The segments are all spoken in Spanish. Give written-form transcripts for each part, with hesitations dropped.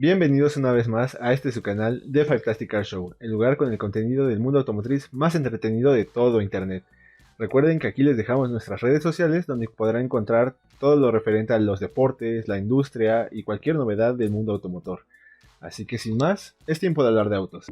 Bienvenidos una vez más a este su canal The Five Plastic Car Show, el lugar con el contenido del mundo automotriz más entretenido de todo internet. Recuerden que aquí les dejamos nuestras redes sociales donde podrán encontrar todo lo referente a los deportes, la industria y cualquier novedad del mundo automotor. Así que sin más, es tiempo de hablar de autos.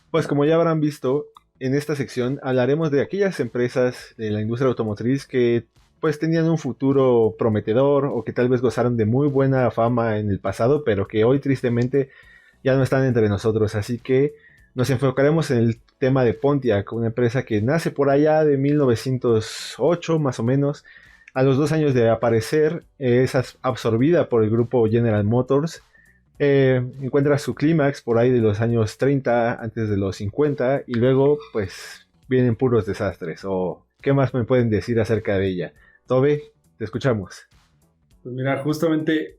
Pues como ya habrán visto, en esta sección hablaremos de aquellas empresas de la industria automotriz que pues tenían un futuro prometedor o que tal vez gozaron de muy buena fama en el pasado, pero que hoy tristemente ya no están entre nosotros. Así que nos enfocaremos en el tema de Pontiac, una empresa que nace por allá de 1908 más o menos. A los 2 años de aparecer es absorbida por el grupo General Motors. Encuentra su clímax por ahí de los años 30, antes de los 50, y luego pues vienen puros desastres. ¿O qué más me pueden decir acerca de ella? Tobe, te escuchamos. Pues mira, justamente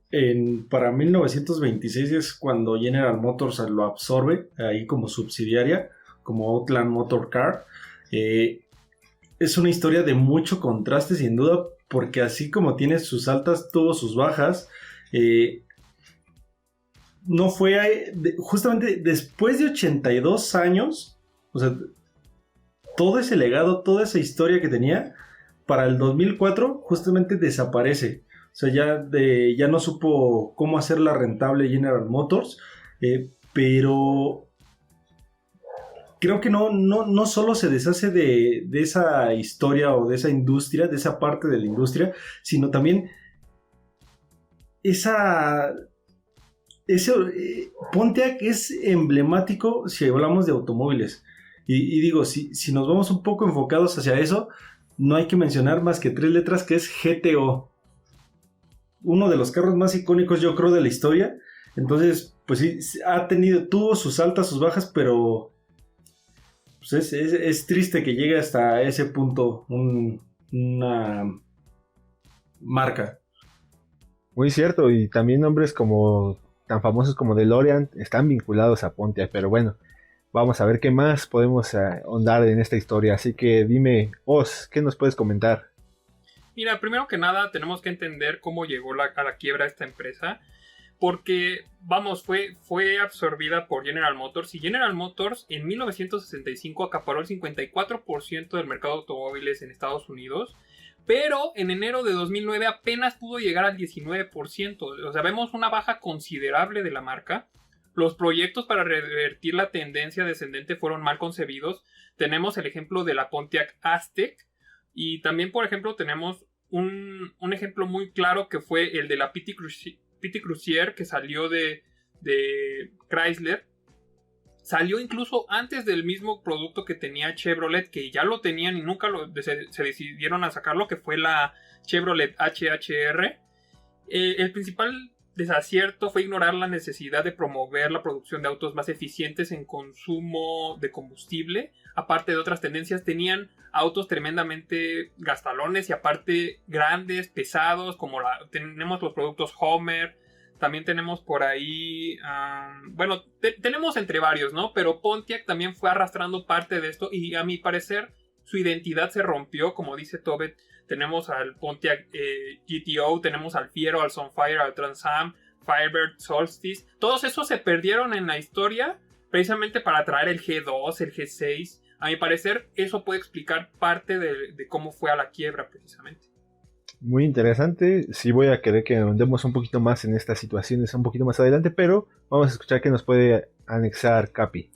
para 1926 es cuando General Motors lo absorbe ahí como subsidiaria, como Outland Motor Car. Es una historia de mucho contraste sin duda, porque así como tiene sus altas, tuvo sus bajas. No fue justamente después de 82 años, o sea, todo ese legado, toda esa historia que tenía, para el 2004 justamente desaparece. O sea, ya no supo cómo hacerla rentable General Motors, pero creo que no solo se deshace de esa historia o de esa industria, de esa parte de la industria, sino también Pontiac es emblemático si hablamos de automóviles. Y digo, si nos vamos un poco enfocados hacia eso, no hay que mencionar más que 3 letras, que es GTO. Uno de los carros más icónicos, yo creo, de la historia. Entonces, pues sí, tuvo sus altas, sus bajas, pero pues es triste que llegue hasta ese punto una marca. Muy cierto, y también nombres como tan famosos como DeLorean están vinculados a Pontiac, pero bueno, vamos a ver qué más podemos ahondar en esta historia. Así que dime, Oz, ¿qué nos puedes comentar? Mira, primero que nada tenemos que entender cómo llegó a la quiebra esta empresa, porque, vamos, fue absorbida por General Motors, y General Motors en 1965 acaparó el 54% del mercado de automóviles en Estados Unidos, pero en enero de 2009 apenas pudo llegar al 19%, o sea, vemos una baja considerable de la marca. Los proyectos para revertir la tendencia descendente fueron mal concebidos. Tenemos el ejemplo de la Pontiac Aztek, y también, por ejemplo, tenemos un ejemplo muy claro que fue el de la PT Cruiser, que salió de Chrysler. Salió incluso antes del mismo producto que tenía Chevrolet, que ya lo tenían y nunca se decidieron a sacarlo, que fue la Chevrolet HHR. El principal desacierto fue ignorar la necesidad de promover la producción de autos más eficientes en consumo de combustible. Aparte de otras tendencias, tenían autos tremendamente gastalones y aparte grandes, pesados, como tenemos los productos Homer. También tenemos por ahí, tenemos entre varios, ¿no? Pero Pontiac también fue arrastrando parte de esto y a mi parecer su identidad se rompió, como dice Tobet. Tenemos al Pontiac GTO, tenemos al Fiero, al Sunfire, al Trans Am, Firebird, Solstice. Todos esos se perdieron en la historia precisamente para traer el G2, el G6. A mi parecer eso puede explicar parte de cómo fue a la quiebra precisamente. Muy interesante, sí voy a querer que andemos un poquito más en estas situaciones un poquito más adelante, pero vamos a escuchar qué nos puede anexar Capi.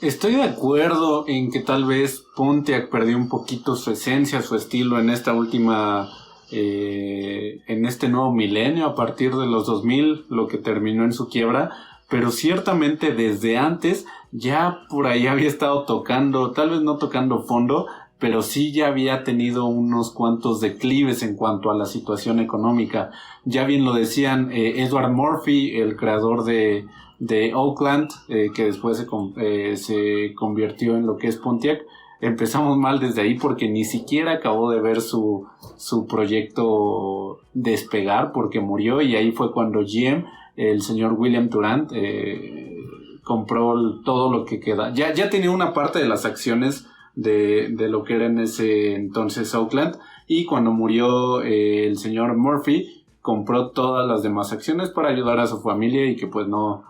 Estoy de acuerdo en que tal vez Pontiac perdió un poquito su esencia, su estilo en esta última, en este nuevo milenio a partir de los 2000, lo que terminó en su quiebra, pero ciertamente desde antes ya por ahí había estado tocando, tal vez no tocando fondo, pero sí ya había tenido unos cuantos declives en cuanto a la situación económica. Ya bien lo decían Edward Murphy, el creador de Oakland, que después se convirtió en lo que es Pontiac. Empezamos mal desde ahí porque ni siquiera acabó de ver su proyecto despegar porque murió, y ahí fue cuando GM, el señor William Turant, compró todo lo que queda. Ya tenía una parte de las acciones de lo que era en ese entonces Oakland, y cuando murió el señor Murphy, compró todas las demás acciones para ayudar a su familia y que pues no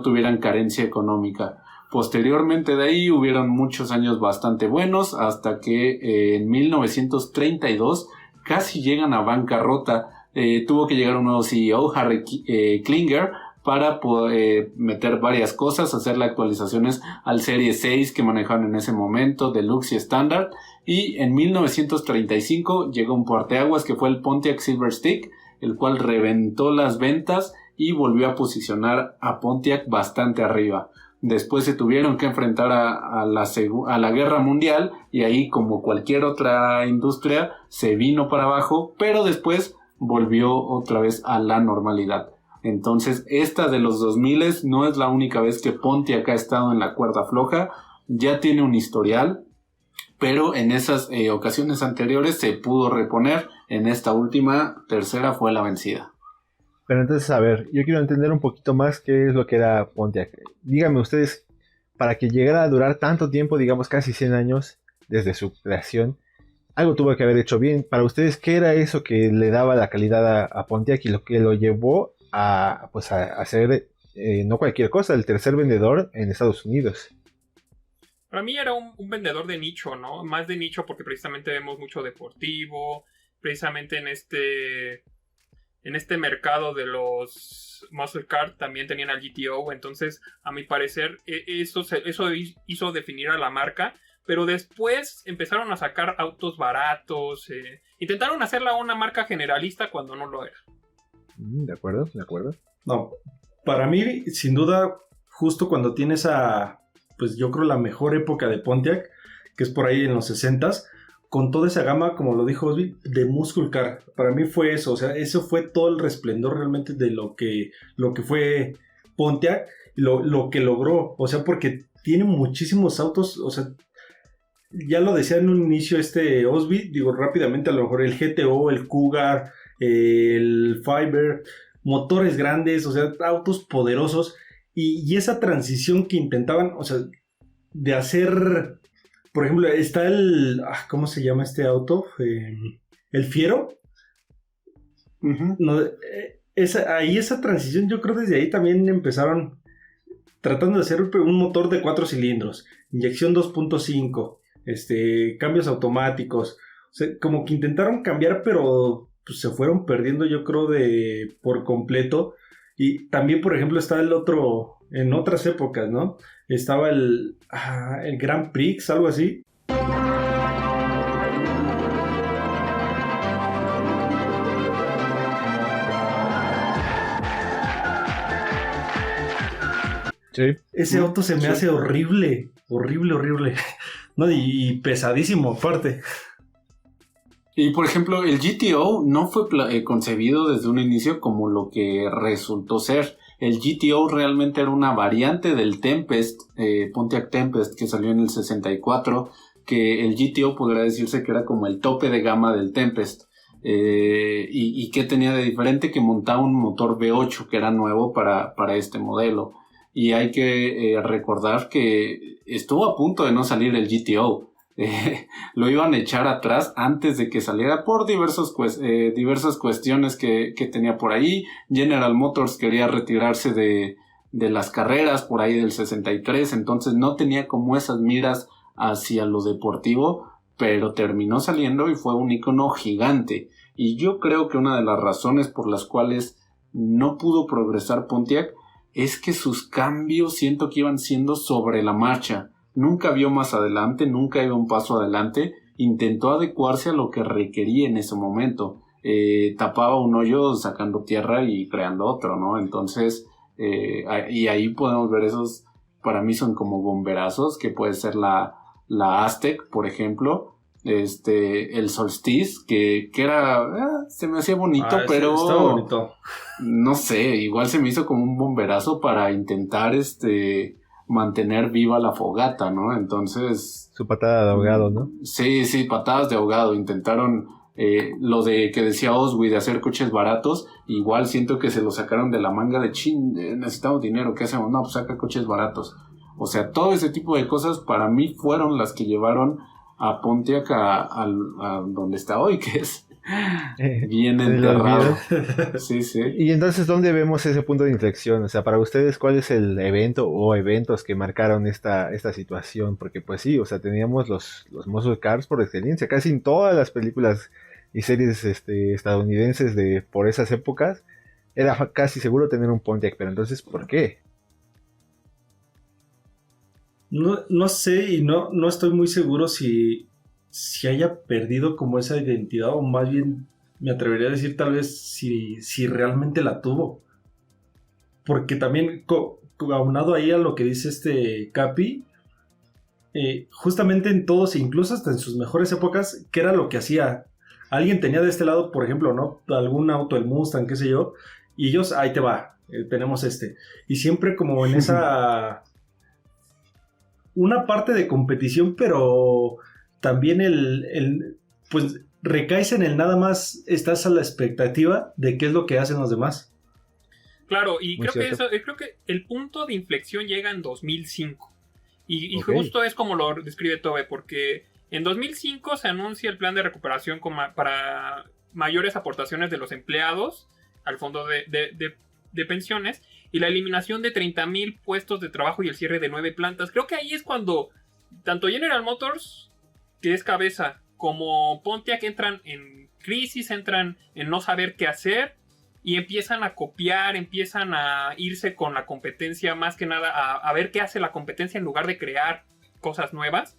tuvieran carencia económica. Posteriormente de ahí hubieron muchos años bastante buenos, hasta que en 1932 casi llegan a bancarrota. Tuvo que llegar un nuevo CEO, Harry Klinger, para poder meter varias cosas, hacerle actualizaciones al Serie 6 que manejaban en ese momento, Deluxe y Standard. Y en 1935 llegó un parteaguas que fue el Pontiac Silver Stick, el cual reventó las ventas y volvió a posicionar a Pontiac bastante arriba. Después se tuvieron que enfrentar a la guerra mundial, y ahí, como cualquier otra industria, se vino para abajo, pero después volvió otra vez a la normalidad. Entonces, esta de los 2000 no es la única vez que Pontiac ha estado en la cuerda floja, ya tiene un historial, pero en esas ocasiones anteriores se pudo reponer. En esta última, tercera fue la vencida. Pero entonces, a ver, yo quiero entender un poquito más qué es lo que era Pontiac. Díganme ustedes, para que llegara a durar tanto tiempo, digamos casi 100 años desde su creación, algo tuvo que haber hecho bien. Para ustedes, ¿qué era eso que le daba la calidad a Pontiac y lo que lo llevó a hacer, no cualquier cosa, el tercer vendedor en Estados Unidos? Para mí era un vendedor de nicho, ¿no? Más de nicho porque precisamente vemos mucho deportivo, precisamente en este mercado de los Muscle Car también tenían al GTO, entonces a mi parecer eso hizo definir a la marca, pero después empezaron a sacar autos baratos, intentaron hacerla una marca generalista cuando no lo era. De acuerdo. No, para mí, sin duda, justo cuando tienes pues yo creo la mejor época de Pontiac, que es por ahí en los 60s, con toda esa gama, como lo dijo Osby, de Muscle Car. Para mí fue eso, o sea, eso fue todo el resplendor realmente de lo que fue Pontiac, lo que logró, o sea, porque tiene muchísimos autos, o sea, ya lo decía en un inicio Osby, digo rápidamente, a lo mejor el GTO, el Cougar, el Fiber, motores grandes, o sea, autos poderosos, y esa transición que intentaban, o sea, de hacer... Por ejemplo, está ¿cómo se llama este auto? El Fiero. Uh-huh. No, esa transición, yo creo desde ahí también empezaron tratando de hacer un motor de 4 cilindros, inyección 2.5, cambios automáticos. O sea, como que intentaron cambiar, pero pues, se fueron perdiendo, yo creo, por completo. Y también, por ejemplo, está el otro, en otras épocas, ¿no? Estaba el Grand Prix, algo así. Sí. Ese auto se me hace horrible. No, y pesadísimo aparte. Y por ejemplo, el GTO no fue concebido desde un inicio como lo que resultó ser. El GTO realmente era una variante del Tempest, Pontiac Tempest, que salió en el 64, que el GTO podría decirse que era como el tope de gama del Tempest. ¿Y qué tenía de diferente? Que montaba un motor V8 que era nuevo para este modelo. Y hay que recordar que estuvo a punto de no salir el GTO. Lo iban a echar atrás antes de que saliera por diversas cuestiones que tenía por ahí. General Motors quería retirarse de las carreras por ahí del 63, entonces no tenía como esas miras hacia lo deportivo, pero terminó saliendo y fue un icono gigante. Y yo creo que una de las razones por las cuales no pudo progresar Pontiac es que sus cambios siento que iban siendo sobre la marcha. Nunca vio más adelante, nunca iba un paso adelante, intentó adecuarse a lo que requería en ese momento. Tapaba un hoyo sacando tierra y creando otro, ¿no? Entonces, y ahí podemos ver esos, para mí son como bomberazos, que puede ser la Aztec, por ejemplo, el Solstice, que era, se me hacía bonito, pero estaba bonito. No sé, igual se me hizo como un bomberazo para intentar, mantener viva la fogata, ¿no? Entonces... Su patada de ahogado, ¿no? Sí, patadas de ahogado. Intentaron lo de que decía Osby de hacer coches baratos. Igual siento que se lo sacaron de la manga de necesitamos dinero, ¿qué hacemos? No, pues saca coches baratos. O sea, todo ese tipo de cosas para mí fueron las que llevaron a Pontiac a donde está hoy, que es bien enterrado. Sí, sí. Y entonces, ¿dónde vemos ese punto de inflexión? O sea, para ustedes, ¿cuál es el evento o eventos que marcaron esta situación? Porque pues sí, o sea, teníamos los muscle cars por excelencia. Casi en todas las películas y series estadounidenses de por esas épocas, era casi seguro tener un Pontiac. Pero entonces, ¿por qué? No sé y no estoy muy seguro si haya perdido como esa identidad, o más bien me atrevería a decir tal vez si realmente la tuvo. Porque también aunado ahí a lo que dice Capi, justamente en todos, incluso hasta en sus mejores épocas, ¿qué era lo que hacía? Alguien tenía de este lado, por ejemplo, ¿no? Algún auto, el Mustang, qué sé yo, y ellos, ahí te va, tenemos Y siempre como en esa... una parte de competición, pero también pues recaes en el nada más, estás a la expectativa de qué es lo que hacen los demás. Claro, y Muy cierto. creo que el punto de inflexión llega en 2005. Y Ok. justo es como lo describe Tobe, porque en 2005 se anuncia el plan de recuperación para mayores aportaciones de los empleados al fondo de pensiones y la eliminación de 30,000 puestos de trabajo y el cierre de 9 plantas. Creo que ahí es cuando tanto General Motors, que es cabeza, como Pontiac entran en crisis, entran en no saber qué hacer y empiezan a copiar, empiezan a irse con la competencia, más que nada a ver qué hace la competencia en lugar de crear cosas nuevas.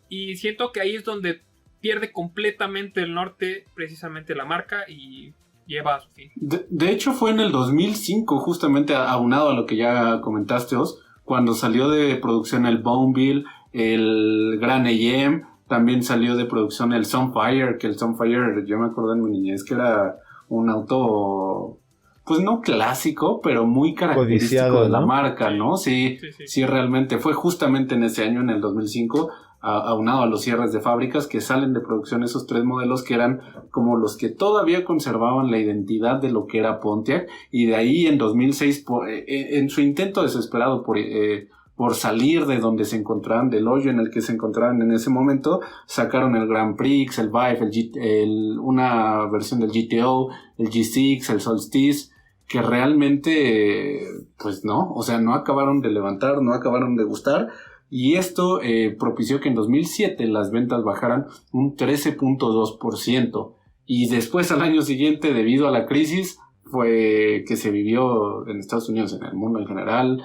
Y siento que ahí es donde pierde completamente el norte, precisamente la marca, y lleva a su fin. De hecho fue en el 2005, justamente aunado a lo que ya comentaste, Os, cuando salió de producción el Boneville, el Gran AM, también salió de producción el Sunfire, que el Sunfire, yo me acuerdo en mi niñez que era un auto, pues no clásico, pero muy característico Codiciado, de la ¿no? marca, ¿no? Sí, sí, realmente fue justamente en ese año, en el 2005, aunado a los cierres de fábricas, que salen de producción esos 3 modelos que eran como los que todavía conservaban la identidad de lo que era Pontiac, y de ahí en 2006, en su intento desesperado por salir de donde se encontraban, del hoyo en el que se encontraban en ese momento, sacaron el Grand Prix, el Vive, una versión del GTO, el G6, el Solstice, que realmente, pues no, o sea, no acabaron de levantar, no acabaron de gustar, y esto propició que en 2007 las ventas bajaran un 13.2%, y después al año siguiente, debido a la crisis, fue que se vivió en Estados Unidos, en el mundo en general,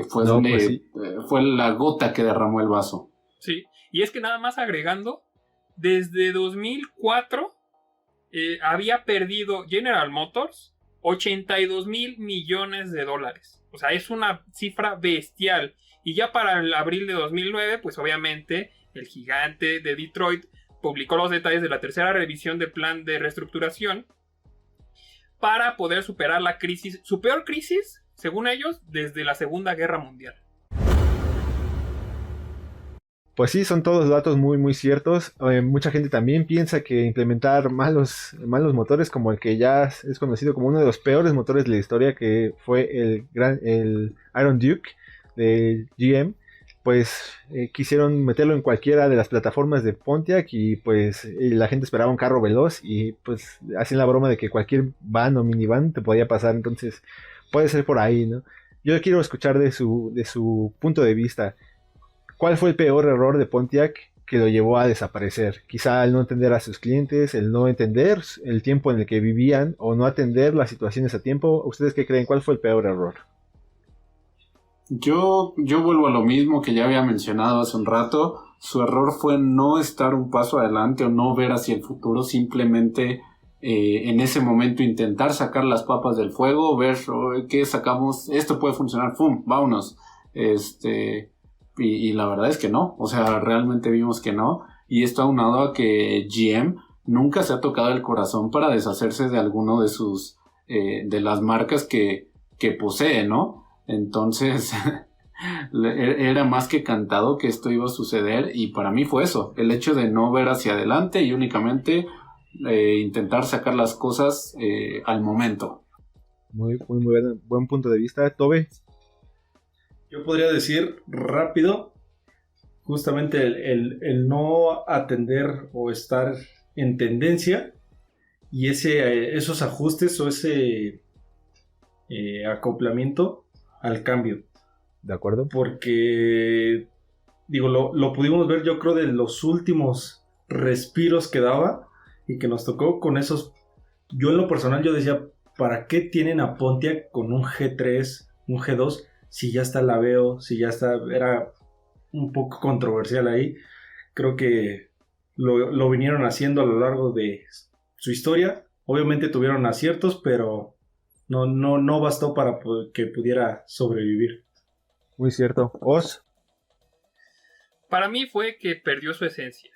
fue No, donde pues sí. fue la gota que derramó el vaso. Sí, y es que nada más agregando, desde 2004 había perdido General Motors 82,000 millones de dólares. O sea, es una cifra bestial. Y ya para el abril de 2009, pues obviamente el gigante de Detroit publicó los detalles de la tercera revisión del plan de reestructuración para poder superar la crisis, su peor crisis, según ellos, desde la Segunda Guerra Mundial. Pues sí, son todos datos muy, muy ciertos. Mucha gente también piensa que implementar malos motores, como el que ya es conocido como uno de los peores motores de la historia, que fue el Iron Duke de GM, pues quisieron meterlo en cualquiera de las plataformas de Pontiac y pues la gente esperaba un carro veloz y pues hacían la broma de que cualquier van o minivan te podía pasar, entonces puede ser por ahí, ¿no? Yo quiero escuchar de su punto de vista. ¿Cuál fue el peor error de Pontiac que lo llevó a desaparecer? Quizá el no entender a sus clientes, el no entender el tiempo en el que vivían o no atender las situaciones a tiempo. ¿Ustedes qué creen? ¿Cuál fue el peor error? Yo vuelvo a lo mismo que ya había mencionado hace un rato. Su error fue no estar un paso adelante o no ver hacia el futuro, simplemente en ese momento intentar sacar las papas del fuego, ver qué sacamos, esto puede funcionar, ¡pum! Vámonos. Y la verdad es que no, o sea, realmente vimos que no, y esto aunado a que GM nunca se ha tocado el corazón para deshacerse de alguno de sus de las marcas que posee, ¿no? Entonces era más que cantado que esto iba a suceder, y para mí fue eso, el hecho de no ver hacia adelante y únicamente intentar sacar las cosas al momento. Muy buen punto de vista. Tobe. Yo podría decir rápido, justamente el no atender o estar en tendencia y esos ajustes o ese acoplamiento al cambio. ¿De acuerdo? Porque, digo, lo pudimos ver yo creo de los últimos respiros que daba y que nos tocó con esos. Yo en lo personal yo decía, ¿para qué tienen a Pontiac con un G3, un G2, si ya está la Aveo, si ya está, era un poco controversial ahí? Creo que lo vinieron haciendo a lo largo de su historia. Obviamente tuvieron aciertos, pero no bastó para que pudiera sobrevivir. Muy cierto. Oz. Para mí fue que perdió su esencia.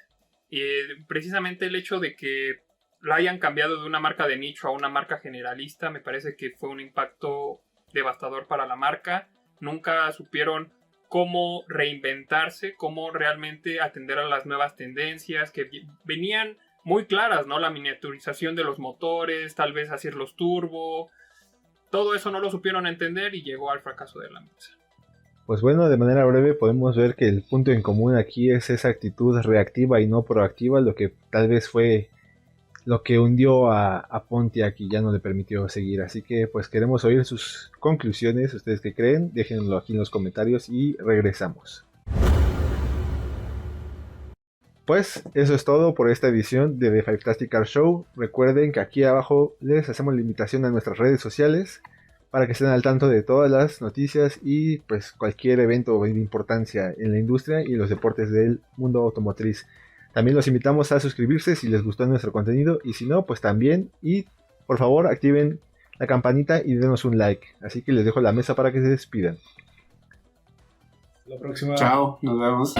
Precisamente el hecho de que la hayan cambiado de una marca de nicho a una marca generalista me parece que fue un impacto devastador para la marca. Nunca supieron cómo reinventarse, cómo realmente atender a las nuevas tendencias que venían muy claras, ¿no? La miniaturización de los motores, tal vez hacerlos turbo. Todo eso no lo supieron entender y llegó al fracaso de la empresa. Pues bueno, de manera breve podemos ver que el punto en común aquí es esa actitud reactiva y no proactiva, lo que tal vez fue lo que hundió a Pontiac y ya no le permitió seguir. Así que pues queremos oír sus conclusiones. ¿Ustedes qué creen? Déjenlo aquí en los comentarios y regresamos. Pues eso es todo por esta edición de The Fivetastic Car Show. Recuerden que aquí abajo les hacemos la invitación a nuestras redes sociales para que estén al tanto de todas las noticias y pues cualquier evento de importancia en la industria y los deportes del mundo automotriz. También los invitamos a suscribirse si les gustó nuestro contenido y si no, pues también. Y por favor activen la campanita y denos un like. Así que les dejo la mesa para que se despidan. La próxima. Chao, nos vemos.